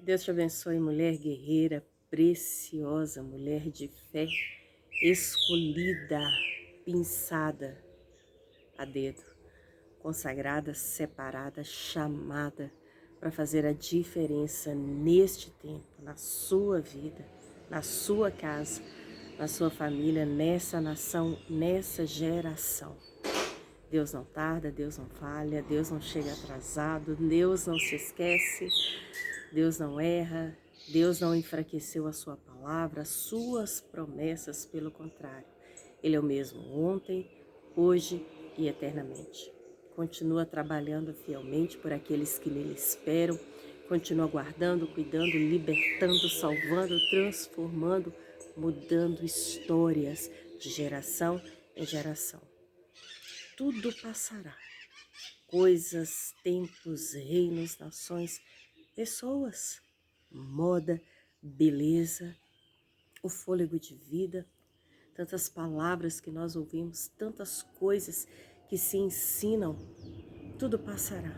Deus te abençoe, mulher guerreira, preciosa, mulher de fé, escolhida, pinçada a dedo, consagrada, separada, chamada para fazer a diferença neste tempo, na sua vida, na sua casa, na sua família, nessa nação, nessa geração. Deus não tarda, Deus não falha, Deus não chega atrasado, Deus não se esquece, Deus não erra, Deus não enfraqueceu a sua palavra, as suas promessas, pelo contrário. Ele é o mesmo ontem, hoje e eternamente. Continua trabalhando fielmente por aqueles que nele esperam, continua guardando, cuidando, libertando, salvando, transformando, mudando histórias de geração em geração. Tudo passará. Coisas, tempos, reinos, nações, pessoas, moda, beleza, o fôlego de vida, tantas palavras que nós ouvimos, tantas coisas que se ensinam, tudo passará.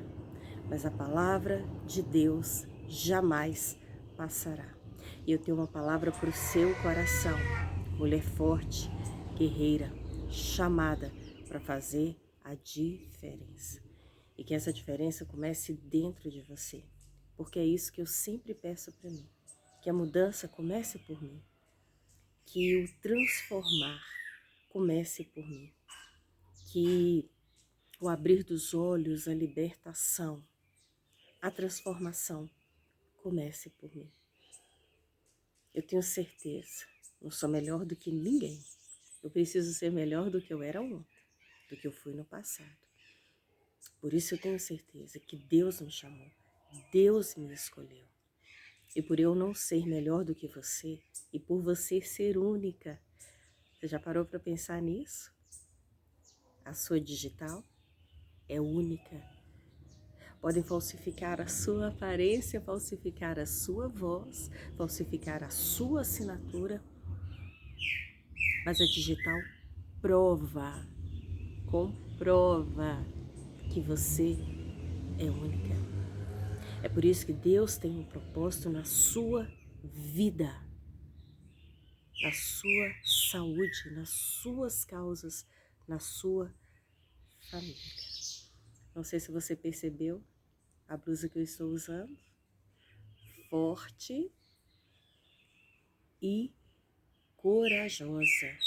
Mas a palavra de Deus jamais passará. E eu tenho uma palavra para o seu coração, mulher forte, guerreira, chamada para fazer a diferença. E que essa diferença comece dentro de você. Porque é isso que eu sempre peço para mim. Que a mudança comece por mim. Que o transformar comece por mim. Que o abrir dos olhos, a libertação, a transformação comece por mim. Eu tenho certeza, não sou melhor do que ninguém. Eu preciso ser melhor do que eu era ontem, do que eu fui no passado. Por isso eu tenho certeza que Deus me chamou, Deus me escolheu. E por eu não ser melhor do que você, e por você ser única, você já parou para pensar nisso? A sua digital é única. Podem falsificar a sua aparência, falsificar a sua voz, falsificar a sua assinatura, mas a digital prova, comprova que você é única. É por isso que Deus tem um propósito na sua vida, na sua saúde, nas suas causas, na sua família. Não sei se você percebeu a blusa que eu estou usando. Forte e corajosa.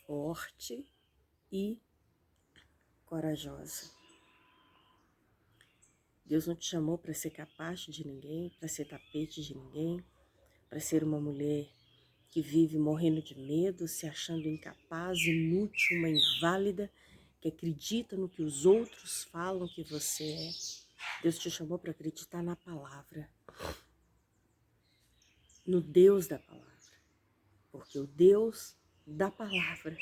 Forte e corajosa. Deus não te chamou para ser capacho de ninguém, para ser tapete de ninguém, para ser uma mulher que vive morrendo de medo, se achando incapaz, inútil, uma inválida, que acredita no que os outros falam que você é. Deus te chamou para acreditar na palavra, no Deus da palavra. Porque o Deus da palavra,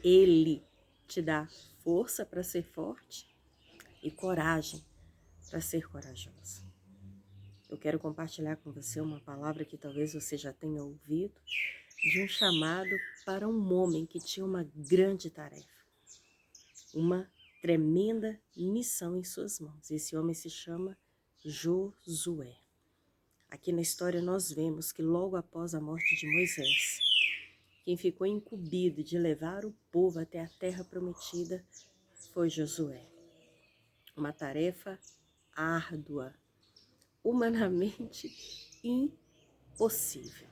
Ele te dá força para ser forte e coragem para ser corajosa. Eu quero compartilhar com você uma palavra que talvez você já tenha ouvido, de um chamado para um homem que tinha uma grande tarefa, uma tremenda missão em suas mãos. Esse homem se chama Josué. Aqui na história nós vemos que logo após a morte de Moisés, quem ficou incumbido de levar o povo até a terra prometida foi Josué. Uma tarefa árdua, humanamente impossível.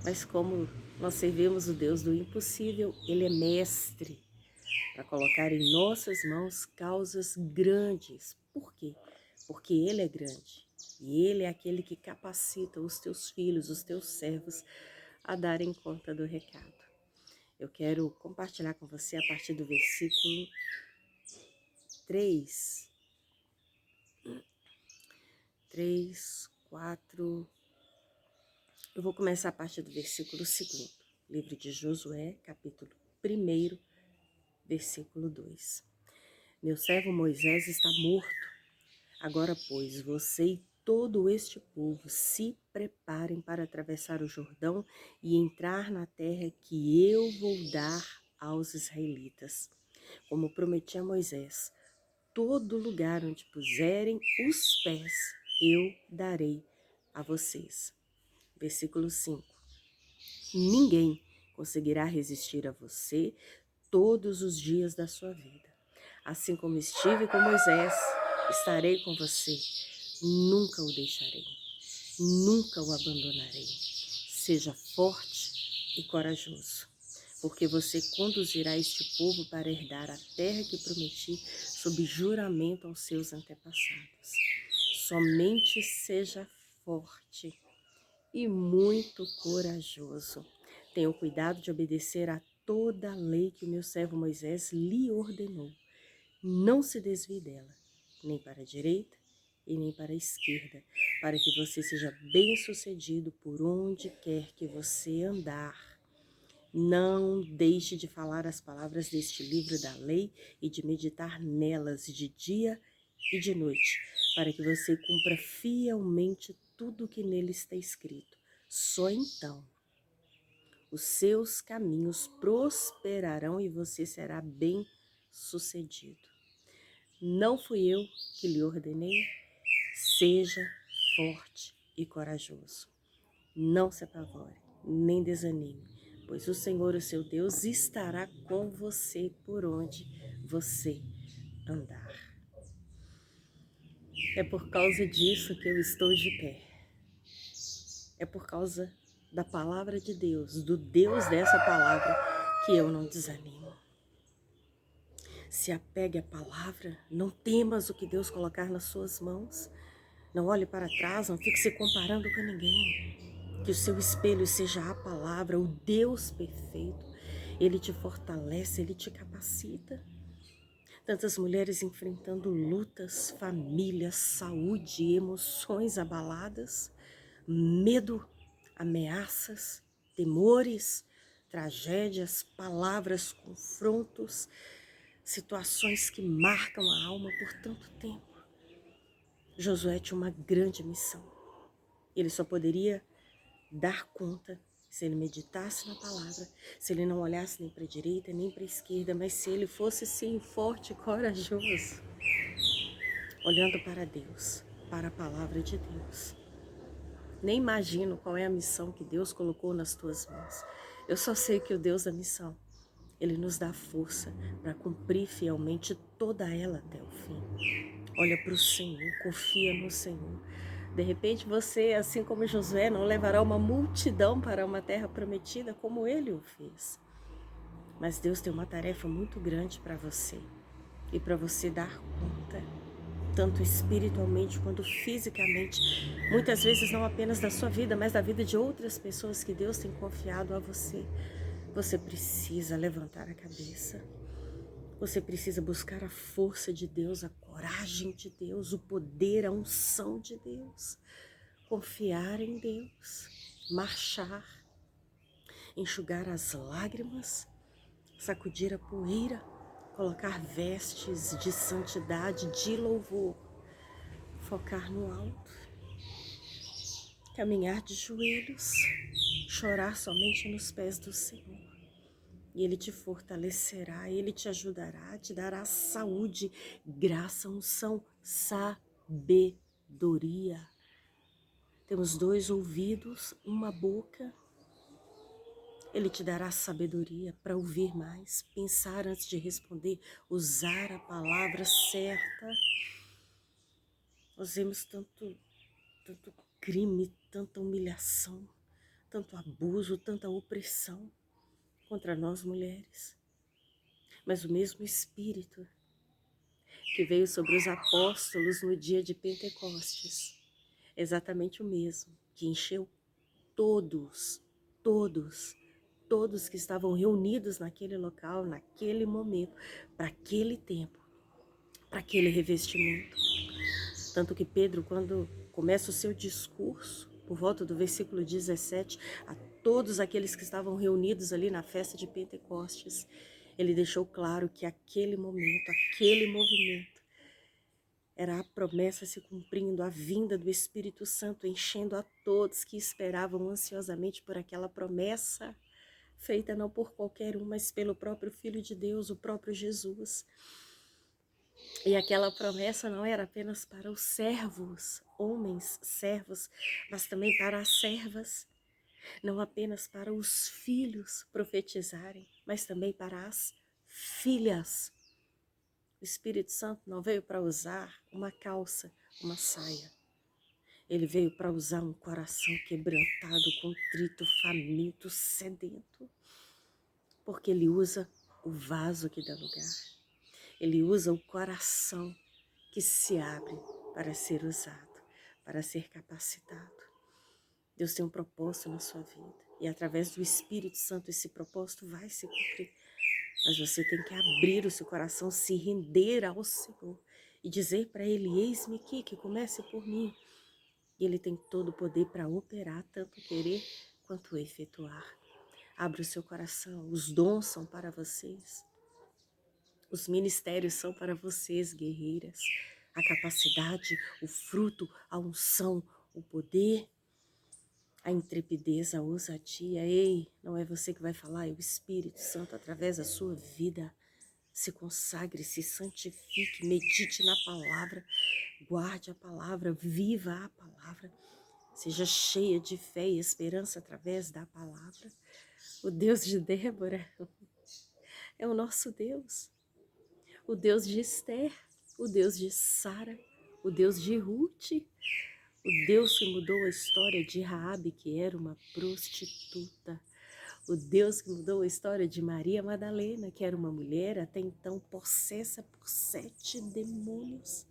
Mas como nós servimos o Deus do impossível, Ele é mestre para colocar em nossas mãos causas grandes. Por quê? Porque Ele é grande e Ele é aquele que capacita os teus filhos, os teus servos a darem conta do recado. Eu quero compartilhar com você a partir do versículo 3, 4. Eu vou começar a partir do versículo 2, livro de Josué, capítulo 1, versículo 2. Meu servo Moisés está morto. Agora, pois, você e todo este povo se preparem para atravessar o Jordão e entrar na terra que eu vou dar aos israelitas. Como prometi a Moisés, todo lugar onde puserem os pés, eu darei a vocês. Versículo 5. Ninguém conseguirá resistir a você todos os dias da sua vida. Assim como estive com Moisés, estarei com você. Nunca o deixarei, nunca o abandonarei. Seja forte e corajoso, porque você conduzirá este povo para herdar a terra que prometi sob juramento aos seus antepassados. Somente seja forte e muito corajoso. Tenha o cuidado de obedecer a toda a lei que o meu servo Moisés lhe ordenou. Não se desvie dela, nem para a direita e nem para a esquerda, para que você seja bem-sucedido por onde quer que você andar. Não deixe de falar as palavras deste livro da lei e de meditar nelas de dia e de noite, para que você cumpra fielmente tudo o que nele está escrito. Só então os seus caminhos prosperarão e você será bem-sucedido. Não fui eu que lhe ordenei? Seja forte e corajoso. Não se apavore, nem desanime, pois o Senhor, o seu Deus, estará com você por onde você andar. É por causa disso que eu estou de pé. É por causa da palavra de Deus, do Deus dessa palavra, que eu não desanimo. Se apegue à palavra, não temas o que Deus colocar nas suas mãos. Não olhe para trás, não fique se comparando com ninguém. Que o seu espelho seja a palavra, o Deus perfeito. Ele te fortalece, ele te capacita. Tantas mulheres enfrentando lutas, famílias, saúde, emoções abaladas, medo, ameaças, temores, tragédias, palavras, confrontos, situações que marcam a alma por tanto tempo. Josué tinha uma grande missão. Ele só poderia dar conta se ele meditasse na palavra, se ele não olhasse nem para a direita nem para a esquerda, mas se ele fosse sim forte e corajoso, olhando para Deus, para a palavra de Deus. Nem imagino qual é a missão que Deus colocou nas tuas mãos. Eu só sei que o Deus da missão, Ele nos dá força para cumprir fielmente toda ela até o fim. Olha para o Senhor, confia no Senhor. De repente você, assim como Josué, não levará uma multidão para uma terra prometida como ele o fez. Mas Deus tem uma tarefa muito grande para você e para você dar conta, tanto espiritualmente quanto fisicamente. Muitas vezes não apenas da sua vida, mas da vida de outras pessoas que Deus tem confiado a você. Você precisa levantar a cabeça. Você precisa buscar a força de Deus, a coragem de Deus, o poder, a unção de Deus. Confiar em Deus, marchar, enxugar as lágrimas, sacudir a poeira, colocar vestes de santidade, de louvor, focar no alto, caminhar de joelhos, chorar somente nos pés do Senhor. E Ele te fortalecerá, Ele te ajudará, te dará saúde, graça, unção, sabedoria. Temos 2 ouvidos, uma boca. Ele te dará sabedoria para ouvir mais, pensar antes de responder, usar a palavra certa. Nós vemos tanto crime, tanta humilhação, tanto abuso, tanta opressão contra nós mulheres. Mas o mesmo Espírito que veio sobre os apóstolos no dia de Pentecostes, exatamente o mesmo, que encheu todos que estavam reunidos naquele local, naquele momento, para aquele tempo, para aquele revestimento. Tanto que Pedro, quando começa o seu discurso, por volta do versículo 17, a todos aqueles que estavam reunidos ali na festa de Pentecostes, ele deixou claro que aquele momento, aquele movimento, era a promessa se cumprindo, a vinda do Espírito Santo enchendo a todos que esperavam ansiosamente por aquela promessa, feita não por qualquer um, mas pelo próprio Filho de Deus, o próprio Jesus. E aquela promessa não era apenas para os servos, homens servos, mas também para as servas. Não apenas para os filhos profetizarem, mas também para as filhas. O Espírito Santo não veio para usar uma calça, uma saia. Ele veio para usar um coração quebrantado, contrito, faminto, sedento. Porque ele usa o vaso que dá lugar. Ele usa o coração que se abre para ser usado, para ser capacitado. Deus tem um propósito na sua vida. E através do Espírito Santo esse propósito vai se cumprir. Mas você tem que abrir o seu coração, se render ao Senhor e dizer para Ele, eis-me aqui, que comece por mim. E Ele tem todo o poder para operar, tanto querer quanto efetuar. Abra o seu coração, os dons são para vocês. Os ministérios são para vocês, guerreiras. A capacidade, o fruto, a unção, o poder, a intrepidez, a ousadia. Ei, não é você que vai falar, é o Espírito Santo através da sua vida. Se consagre, se santifique, medite na palavra, guarde a palavra, viva a palavra. Seja cheia de fé e esperança através da palavra. O Deus de Débora é o nosso Deus. O Deus de Esther, o Deus de Sara, o Deus de Ruth, o Deus que mudou a história de Raabe, que era uma prostituta. O Deus que mudou a história de Maria Madalena, que era uma mulher até então possessa por 7 demônios.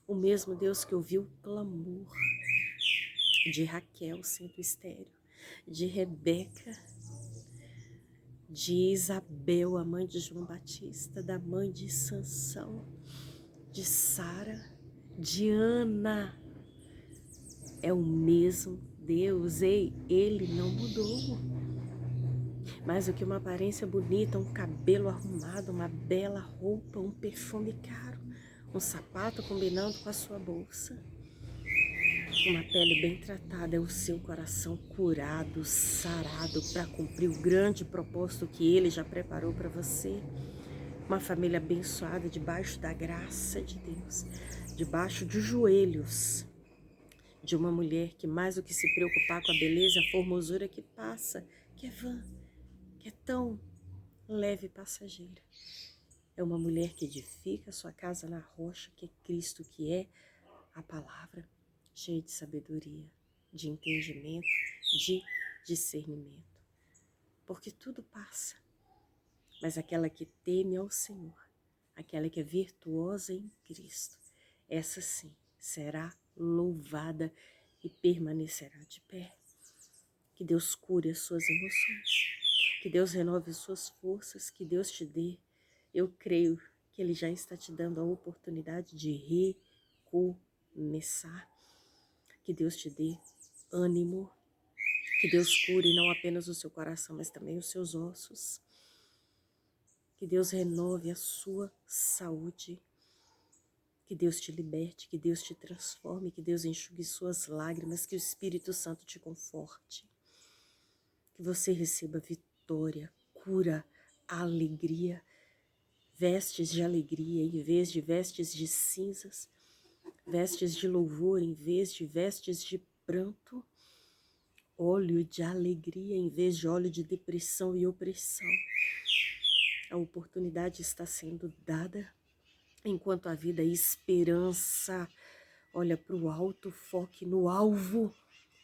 O mesmo Deus que ouviu o clamor de Raquel, sendo estéril, de Rebeca, de Isabel, a mãe de João Batista, da mãe de Sansão, de Sara, de Ana. É o mesmo Deus, ei, Ele não mudou. Mais do que uma aparência bonita, um cabelo arrumado, uma bela roupa, um perfume caro, um sapato combinando com a sua bolsa, uma pele bem tratada, é o seu coração curado, sarado para cumprir o grande propósito que Ele já preparou para você. Uma família abençoada debaixo da graça de Deus, debaixo de joelhos de uma mulher que mais do que se preocupar com a beleza, a formosura que passa, que é vã, que é tão leve e passageira. É uma mulher que edifica sua casa na rocha, que é Cristo, que é a palavra, cheia de sabedoria, de entendimento, de discernimento. Porque tudo passa, mas aquela que teme ao Senhor, aquela que é virtuosa em Cristo, essa sim será louvada e permanecerá de pé. Que Deus cure as suas emoções, que Deus renove as suas forças, que Deus te dê. Eu creio que Ele já está te dando a oportunidade de recomeçar. Que Deus te dê ânimo, que Deus cure não apenas o seu coração, mas também os seus ossos. Que Deus renove a sua saúde. Que Deus te liberte, que Deus te transforme, que Deus enxugue suas lágrimas, que o Espírito Santo te conforte. Que você receba vitória, cura, alegria, vestes de alegria em vez de vestes de cinzas, vestes de louvor em vez de vestes de pranto, óleo de alegria em vez de óleo de depressão e opressão. A oportunidade está sendo dada enquanto a vida é esperança. Olha para o alto, foque no alvo,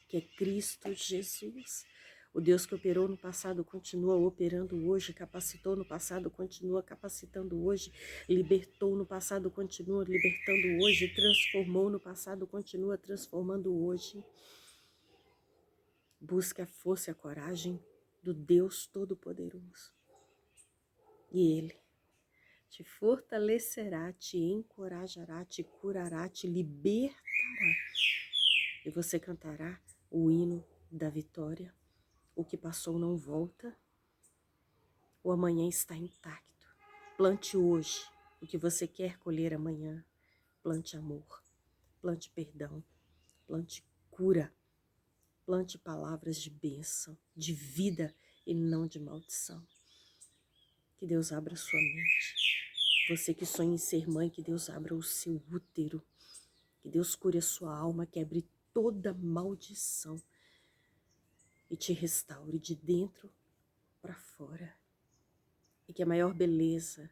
que é Cristo Jesus. O Deus que operou no passado continua operando hoje, capacitou no passado, continua capacitando hoje, libertou no passado, continua libertando hoje, transformou no passado, continua transformando hoje. Busque a força e a coragem do Deus Todo-Poderoso. E Ele te fortalecerá, te encorajará, te curará, te libertará. E você cantará o hino da vitória. O que passou não volta. O amanhã está intacto. Plante hoje o que você quer colher amanhã. Plante amor, plante perdão, plante cura, plante palavras de bênção, de vida e não de maldição. Que Deus abra sua mente. Você que sonha em ser mãe, que Deus abra o seu útero, que Deus cure a sua alma, quebre toda maldição e te restaure de dentro para fora. E que a maior beleza,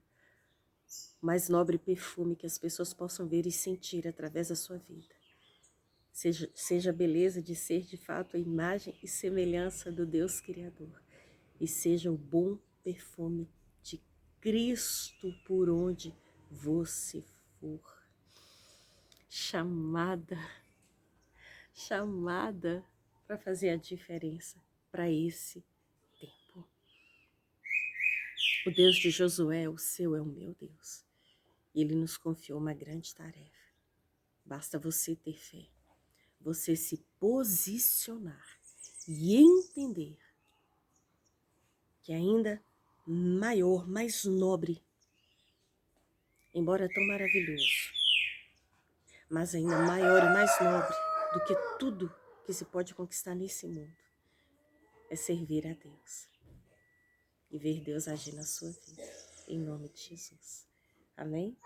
o mais nobre perfume que as pessoas possam ver e sentir através da sua vida, seja a beleza de ser de fato a imagem e semelhança do Deus Criador, e seja o bom perfume de Cristo por onde você for. Chamada para fazer a diferença para esse tempo. O Deus de Josué, o seu, é o meu Deus. E Ele nos confiou uma grande tarefa. Basta você ter fé, você se posicionar e entender que ainda maior, mais nobre, embora tão maravilhoso, mas ainda maior e mais nobre do que tudo que se pode conquistar nesse mundo, é servir a Deus e ver Deus agir na sua vida, em nome de Jesus. Amém?